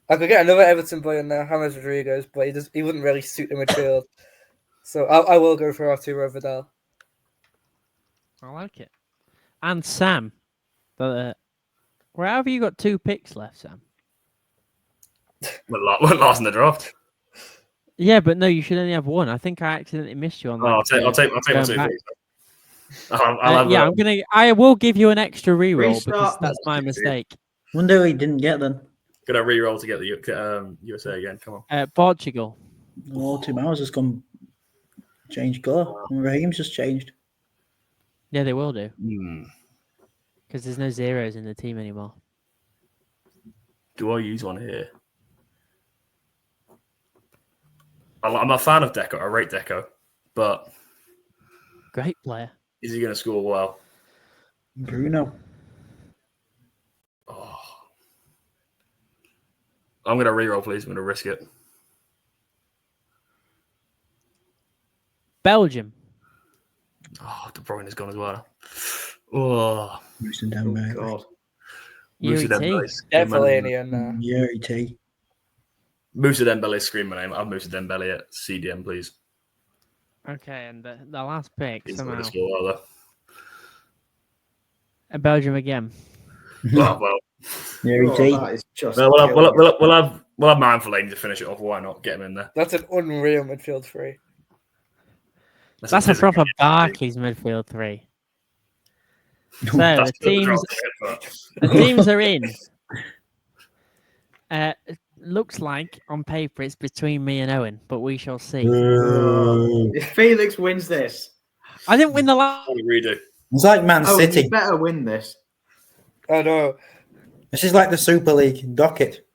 I could get another Everton boy in there, James Rodriguez, but he wouldn't really suit the midfield. So I will go for Arturo Vidal. I like it. And Sam. Where have you got two picks left, Sam? Went last in the draft. Yeah, but no, you should only have one. I think I accidentally missed you on that. I'll take my going two back. picks. I'll have, Yeah, I will give you an extra re-roll because Restart. that's my mistake. Wonder who he didn't get then. Gonna re-roll to get the USA again. Come on. Portugal. Oh, Tim House has come. Changed colour. And Raheem's just changed. Yeah, they will do Hmm. because there's no zeros in the team anymore. Do I use one here? I'm a fan of Deco. I rate Deco, but Great player. is he going to score well? Bruno. Oh. I'm going to re-roll, please. I'm going to risk it. Belgium. Oh, De Bruyne is gone as well. Oh, Musa Oh, Dembele. God. Musa Yuri T. Dembele's Definitely in there. Yuri T. Musa Dembele, scream my name. I'll Musa Dembele at CDM, please. Okay, and the last pick He's not going somehow. to score Belgium again. either. well, Yuri Oh, T. that is just we'll have killing me. Man for Lane to finish it off. Why not get him in there? That's an unreal midfield three. That's a proper Barclays midfield three. So That's the teams are in. It looks like on paper it's between me and Owen, but we shall see. If Felix wins this, I didn't win the last. redo. It's like Man oh, City. you better win this. I know. This is like the Super League docket.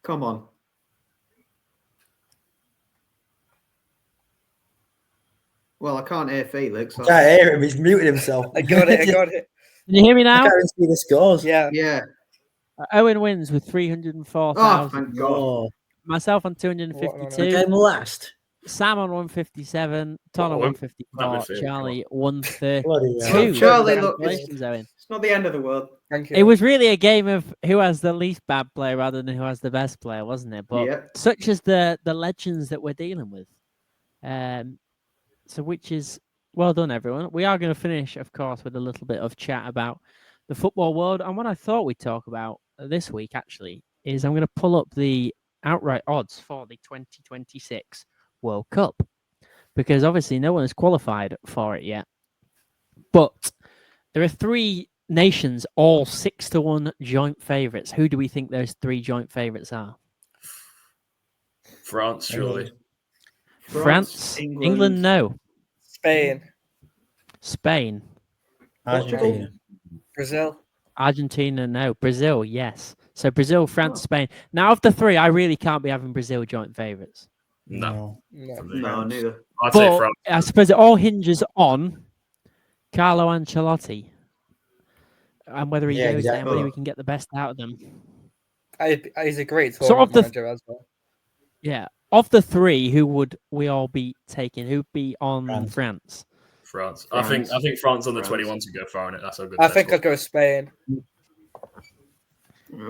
Come on. Well, I can't hear Felix. I can't hear him. He's muted himself. I got it. Can you hear me I now? can't even see the scores. Yeah. Yeah. Owen wins with Oh, 304,000. thank God. Oh, Myself on I 252. came last. Sam on 157. Ton on Oh, 154. that midfield, Charlie 132. Bloody hell. Well, Charlie, look, Congratulations, Owen. it's not the end of the world. Thank you. It was really a game of who has the least bad player rather than who has the best player, wasn't it? But Yep. such as the legends that we're dealing with. So which is well done, everyone. We are going to finish, of course, with a little bit of chat about the football world. And what I thought we'd talk about this week, actually, is I'm going to pull up the outright odds for the 2026 World Cup. Because obviously no one has qualified for it yet. But there are three nations, all 6-1 joint favourites. Who do we think those three joint favourites are? France, surely. France, England, no. Spain. Argentina. Brazil. Argentina, no. Brazil, yes. So Brazil, France, Spain. Now, of the three, I really can't be having Brazil joint favourites. No. No, neither. I'd say But France. I suppose it all hinges on Carlo Ancelotti and whether he Yeah, goes there and whether exactly. we can get the best out of them. He's a great So tournament of the- manager as well. Yeah. Of the three, who would we all be taking? Who'd be on France? France. France. I think France on the France. 21 to go far in it. That's how good. I their think squad I'd go Spain.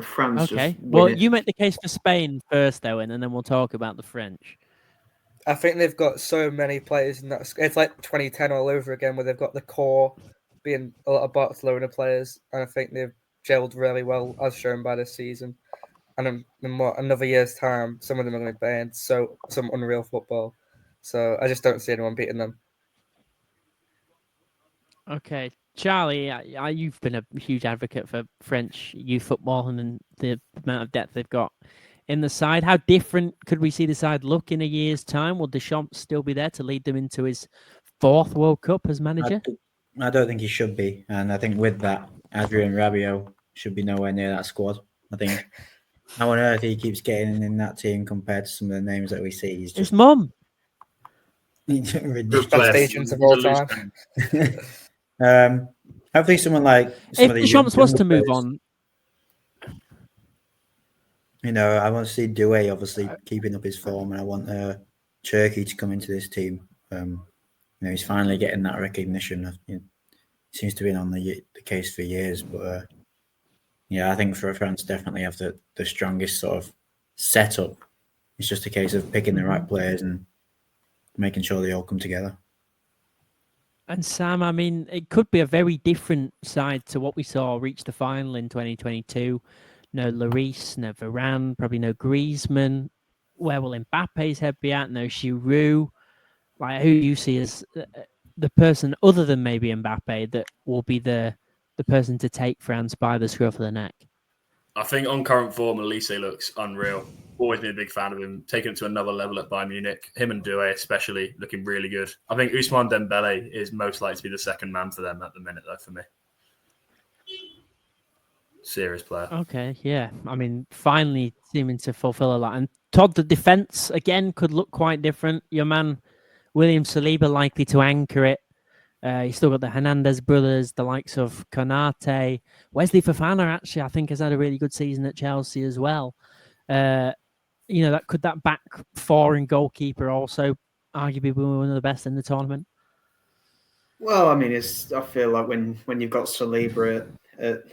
France. Okay. Just win Well, it. you make the case for Spain first, Owen, and then we'll talk about the French. I think they've got so many players in that. It's like 2010 all over again, where they've got the core being a lot of Barcelona players, and I think they've gelled really well, as shown by this season. And in another year's time, some of them are going to be playing some unreal football. So I just don't see anyone beating them. Okay, Charlie, you've been a huge advocate for French youth football and the amount of depth they've got in the side. How different could we see the side look in a year's time? Will Deschamps still be there to lead them into his fourth World Cup as manager? I don't think he should be. And I think with that, Adrian Rabiot should be nowhere near that squad. I think how on earth he keeps getting in that team compared to some of the names that we see. He's His just mum. ridiculous. Best agents of all time. Hopefully someone like some If of the Deschamps was younger to move players, on, you know, I want to see Doué obviously keeping up his form, and I want Cherky to come into this team. You know, he's finally getting that recognition. You know, seems to be on the case for years, but yeah, I think for France definitely have the strongest sort of setup. It's just a case of picking the right players and making sure they all come together. and Sam, I mean, it could be a very different side to what we saw reach the final in 2022. No Lloris, no Varane, probably no Griezmann. Where will Mbappe's head be at? No Giroud. Like, who you see as the person other than maybe Mbappe that will be the person to take France by the scruff of the neck? I think on current form, Elise looks unreal. Always been a big fan of him. Taking it to another level at Bayern Munich. Him and Doué especially looking really good. I think Ousmane Dembele is most likely to be the second man for them at the minute, though, for me. Serious player. Okay, yeah. I mean, finally seeming to fulfill a lot. And Todd, the defence, again, could look quite different. Your man, William Saliba, likely to anchor it. You still got the Hernandez brothers, the likes of Konate. Wesley Fofana, actually, I think has had a really good season at Chelsea as well. You know, that back four and goalkeeper also arguably one of the best in the tournament. Well, I mean, I feel like when you've got Saliba at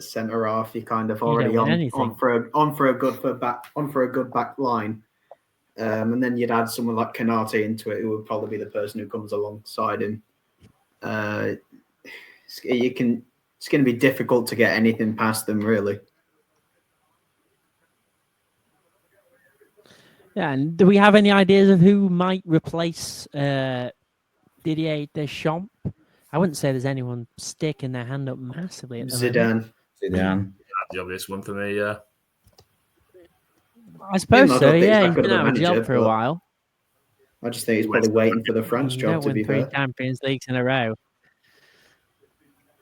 centre half, you're kind of already don't win on anything. for a good back line. And then you'd add someone like Canate into it, who would probably be the person who comes alongside him. It's going to be difficult to get anything past them, really. Yeah, and do we have any ideas of who might replace Didier Deschamps? I wouldn't say there's anyone sticking their hand up massively at the moment. Zidane. The obvious one for me, yeah. I suppose I so, don't think he's yeah. that He's good been of a out of a job manager, for a but while. I just think he's probably waiting for the France You job, don't to be win 3 fair. Champions Leagues in a row.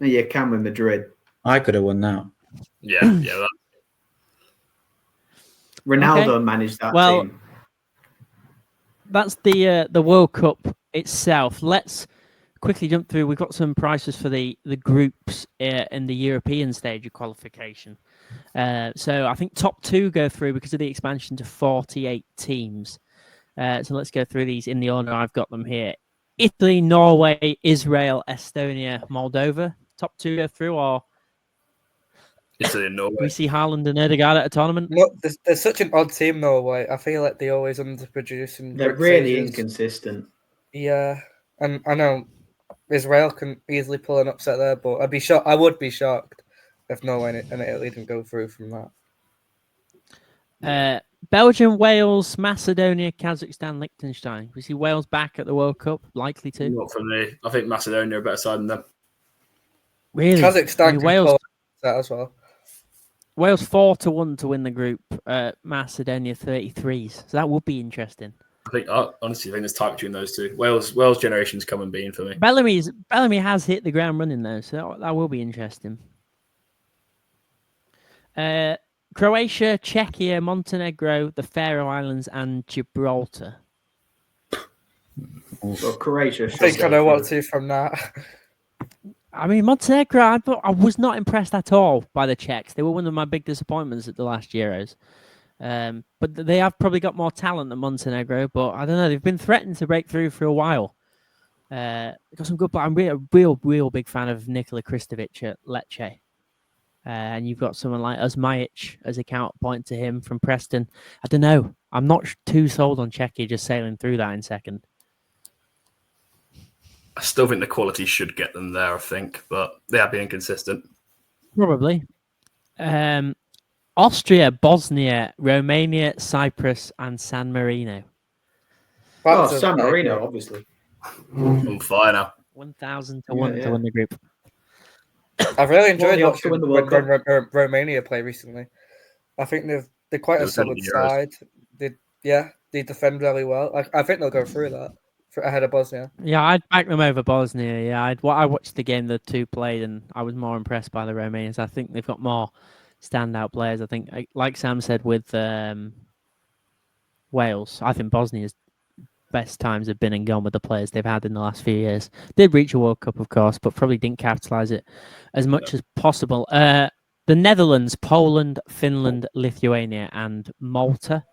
You can with Madrid. I could have won that. Yeah, yeah. Ronaldo managed that team. That's the World Cup itself. Let's quickly jump through. We've got some prices for the groups in the European stage of qualification. So I think top 2 go through because of the expansion to 48 teams. So let's go through these in the order I've got them here. Italy, Norway, Israel, Estonia, Moldova. Top 2 go through, or Italy and Norway. do we see Haaland and Odegaard at a tournament? No, there's such an odd team, Norway. I feel like they always underproduce. In They're group really stages. inconsistent. Yeah, and I know Israel can easily pull an upset there, but I'd be shocked. I would be shocked if Norway and Italy didn't go through from that. Belgium, Wales, Macedonia, Kazakhstan, Liechtenstein. We see Wales back at the World Cup, likely to. Not for me. I think Macedonia are a better side than them. Really? Kazakhstan can Wales pull that as well. Wales 4-1 to win the group. Macedonia 33s. So that would be interesting. Honestly, I think there's tight between those two. Wales generation's come and been for me. Bellamy has hit the ground running though, so that will be interesting. Croatia, Czechia, Montenegro, the Faroe Islands, and Gibraltar. Well, Croatia. I think I know what to from that. I mean, Montenegro, I was not impressed at all by the Czechs. They were one of my big disappointments at the last Euros. But they have probably got more talent than Montenegro, but I don't know. They've been threatening to break through for a while. Got some good, but I'm a real big fan of Nikola Kristovic at Lecce. And you've got someone like Osmajic as a counterpoint to him from Preston. I don't know. I'm not too sold on Czechia just sailing through that in second. I still think the quality should get them there, I think, but they have been inconsistent. Probably. Austria, Bosnia, Romania, Cyprus, and San Marino. San Marino, obviously. On fire now. 1,000 to 1 to win the group. I've really enjoyed watching win the World Cup. Romania play recently. I think they're quite a solid side. They defend really well. I think they'll go through that ahead of Bosnia. Yeah, I'd back them over Bosnia. Yeah, I watched the game the two played, and I was more impressed by the Romanians. I think they've got more standout players. I think, like Sam said with Wales, I think Bosnia's best times have been and gone with the players they've had in the last few years. Did reach a World Cup, of course, but probably didn't capitalise it as much as possible. The Netherlands, Poland, Finland, Lithuania, and Malta.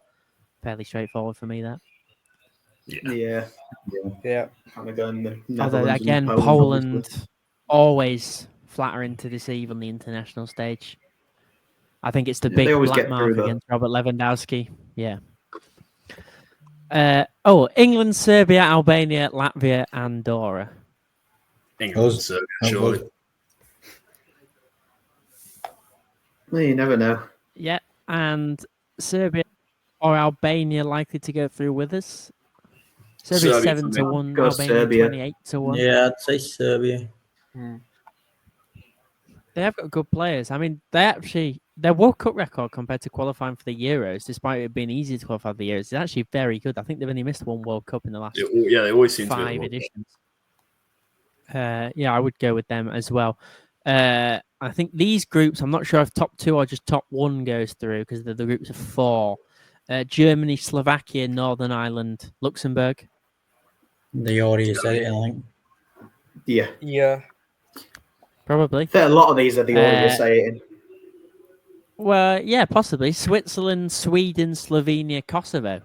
Fairly straightforward for me, that. Yeah. Kind of going the Netherlands. Although, again, Poland always flattering to deceive on the international stage. I think it's the big black mark against Robert Lewandowski. Yeah. England, Serbia, Albania, Latvia, Andorra. England, Serbia, surely. Well, you never know. Yeah, and Serbia or Albania likely to go through with us. Serbia 7-1, Albania 28-1. Yeah, I'd say Serbia. They have got good players. I mean, their World Cup record compared to qualifying for the Euros, despite it being easy to qualify for the Euros, is actually very good. I think they've only missed one World Cup in the last they always seem 5 editions. I would go with them as well. I think these groups, I'm not sure if top 2 or just top 1 goes through because the groups of 4. Germany, Slovakia, Northern Ireland, Luxembourg. They already said it, I think. Yeah. Probably. A lot of these are the order you're saying. Well, yeah, possibly. Switzerland, Sweden, Slovenia, Kosovo.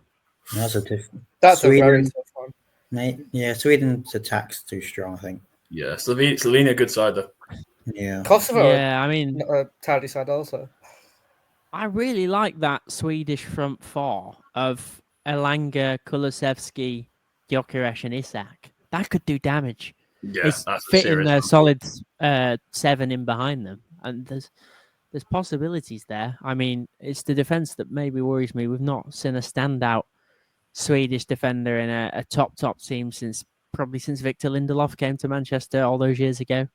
That's a different. That's Sweden, a very tough one. Mate, yeah, Sweden's attack's too strong, I think. Yeah, Slovenia, good side though. Yeah. Kosovo, Yeah, I mean, not a tidy side also. I really like that Swedish front four of Elanga, Kulusevski, Gyökeres, and Isak. That could do damage. Yeah, It's that's a fitting serious their one. solid 7 in behind them, and there's possibilities there. I mean, it's the defense that maybe worries me. We've not seen a standout Swedish defender in a top team since Victor Lindelof came to Manchester all those years ago.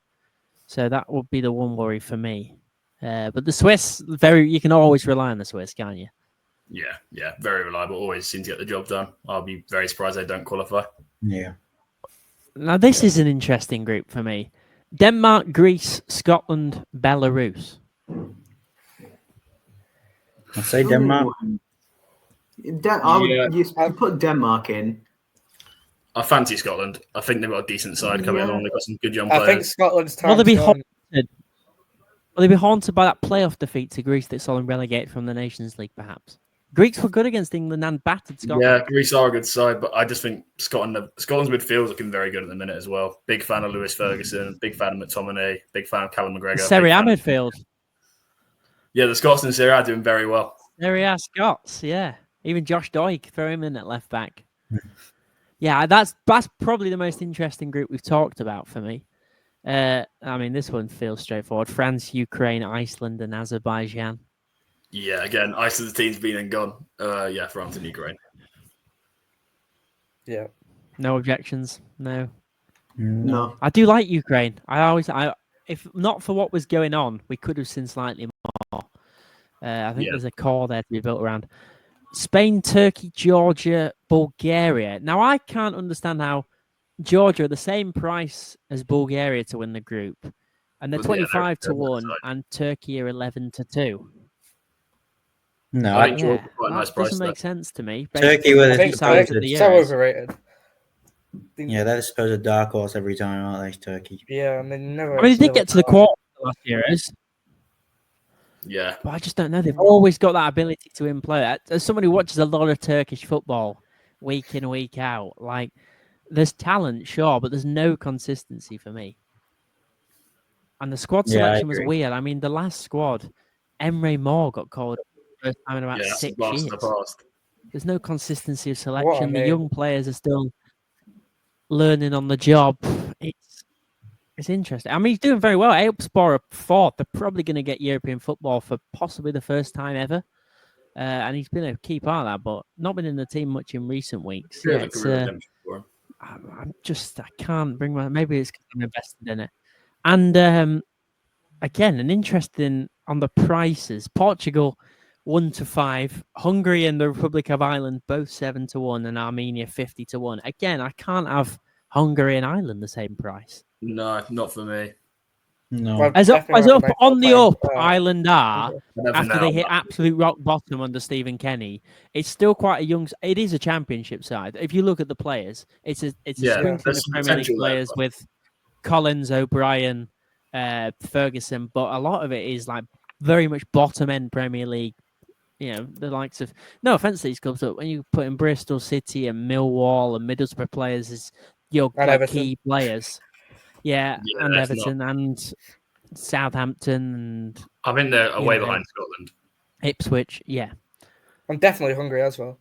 So that would be the one worry for me. But the Swiss, you can always rely on the Swiss, can't you? Yeah, very reliable. Always seem to get the job done. I'll be very surprised they don't qualify. Yeah. Now this is an interesting group for me: Denmark, Greece, Scotland, Belarus. I'd say Denmark. You put Denmark in. I fancy Scotland. I think they've got a decent side coming along. They've got some good young I players. think Scotland's time. Will they be haunted? Will they be haunted by that playoff defeat to Greece that saw them relegate from the Nations League? Perhaps Greeks were good against England and battered Scotland. Yeah, Greece are a good side, but I just think Scotland's midfield's looking very good at the minute as well. Big fan of Lewis Ferguson. Big fan of McTominay. Big fan of Callum McGregor. Serie A midfield. Yeah, the Scots in Serie A are doing very well. Serie A Scots, yeah. Even Josh Doig, throw him in at left back. Yeah, that's probably the most interesting group we've talked about for me. I mean, this one feels straightforward. France, Ukraine, Iceland, and Azerbaijan. Yeah, again, Iceland's team's been and gone. Yeah, France and Ukraine. Yeah. No objections? No. No. I do like Ukraine. If not for what was going on, we could have seen slightly more. I think there's a core there to be built around. Spain, Turkey, Georgia, Bulgaria. Now, I can't understand how Georgia are the same price as Bulgaria to win the group, and they're 25 to 1, and Turkey are 11 to 2. No, I think Georgia quite a that nice price. Doesn't make sense to me. Turkey were I think supposed so overrated. Yeah, they're supposed to dark horse every time, aren't they? Turkey. Yeah, and they never. I mean, they did get to the quarter last year. Yeah. But I just don't know. They've always got that ability to implode. As someone who watches a lot of Turkish football week in, week out, like, there's talent, sure, but there's no consistency for me. And the squad selection was weird. I mean, the last squad, Emre Mor got called for the first time in about 6 years. There's no consistency of selection. The young players are still learning on the job. It's interesting. I mean, he's doing very well. Elfsborg are fourth. They're probably going to get European football for possibly the first time ever. And he's been a key part of that, but not been in the team much in recent weeks. Yeah, I can't bring my. Maybe it's because I'm invested in it. And again, an interesting on the prices. Portugal 1 to 5, Hungary and the Republic of Ireland both 7 to 1, and Armenia 50 to 1. Again, I can't have Hungary and Ireland the same price. No, not for me. No. As up on the up, Ireland are after they hit absolute rock bottom under Stephen Kenny. It's still quite a young. It is a championship side. If you look at the players, it's a sprinkling of Premier League players with Collins, O'Brien, Ferguson, but a lot of it is like very much bottom end Premier League. You know, the likes of, no offense to these clubs, but when you put in Bristol City and Millwall and Middlesbrough players as your key players. Yeah, and Everton and Southampton and I think they're way behind Scotland. Ipswich, yeah. I'm definitely Hungary as well.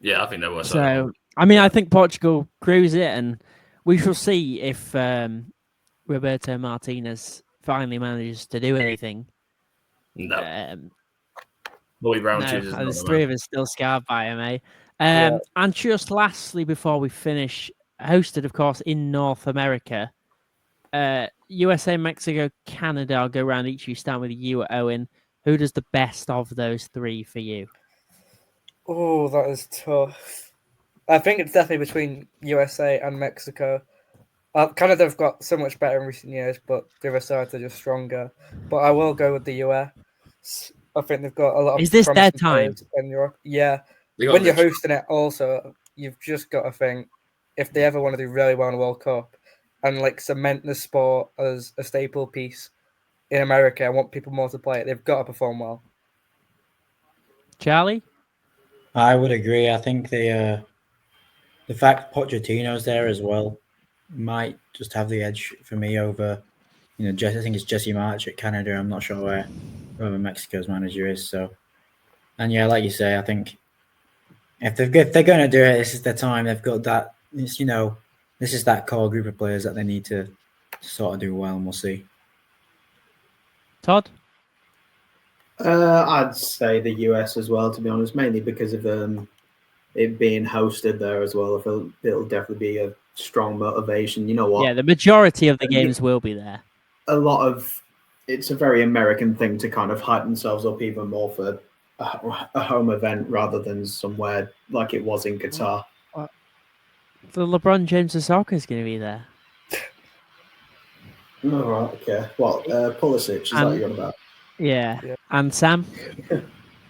Yeah, I think they were. So, I mean, I think Portugal cruise it, and we shall see if Roberto Martinez finally manages to do anything. No. Bobby Brown chooses. There's 3 of us still scarred by him, eh? And just lastly, before we finish, hosted, of course, in North America. USA, Mexico, Canada. I'll go around each. You start with you, Owen. Who does the best of those 3 for you? Oh, that is tough. I think it's definitely between USA and Mexico. Canada have got so much better in recent years, but the other sides are just stronger. But I will go with the US. I think they've got a lot of. Is this their time? In Europe. Yeah. When you're hosting it, also, you've just got to think, if they ever want to do really well in the World Cup and like cement the sport as a staple piece in America and want people more to play it, they've got to perform well. Charlie? I would agree. I think they the fact Pochettino's there as well might just have the edge for me over, I think it's Jesse March at Canada. I'm not sure whoever Mexico's manager is. So, and yeah, like you say, I think if they're going to do it, this is their time. They've got that. This is that core group of players that they need to sort of do well, and we'll see. Todd? I'd say the US as well, to be honest, mainly because of it being hosted there as well. I feel it'll definitely be a strong motivation. You know what? Yeah, the majority of the games will be there. It's a very American thing to kind of hype themselves up even more for a home event rather than somewhere like it was in Qatar. The LeBron James of soccer is going to be there. All right, okay. What, Pulisic, is that what you're on about? Yeah. And Sam?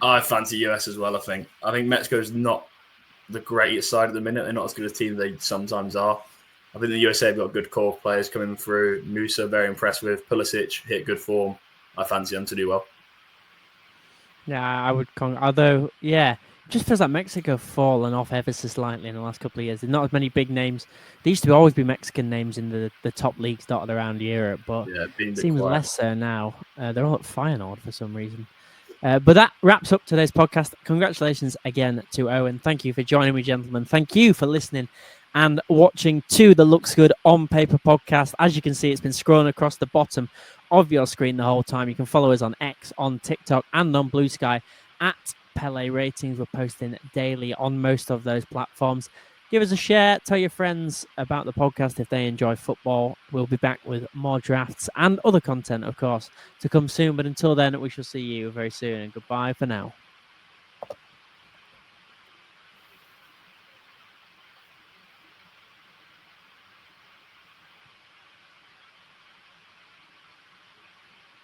I fancy US as well, I think. I think Mexico's not the greatest side at the minute. They're not as good a team as they sometimes are. I think the USA have got good core players coming through. Musa, very impressed with. Pulisic, hit good form. I fancy them to do well. Yeah, I would. Although, yeah, it just feels like Mexico have fallen off ever so slightly in the last couple of years. There's not as many big names. There used to always be Mexican names in the top leagues dotted around Europe, but it seems less so now. They're all at Feyenoord for some reason. But that wraps up today's podcast. Congratulations again to Owen. Thank you for joining me, gentlemen. Thank you for listening and watching to the Looks Good on Paper podcast. As you can see, it's been scrolling across the bottom of your screen the whole time. You can follow us on X, on TikTok, and on Blue Sky at Pele Ratings. We're posting daily on most of those platforms. Give us a share. Tell your friends about the podcast if they enjoy football. We'll be back with more drafts and other content, of course, to come soon. But until then, we shall see you very soon. And goodbye for now.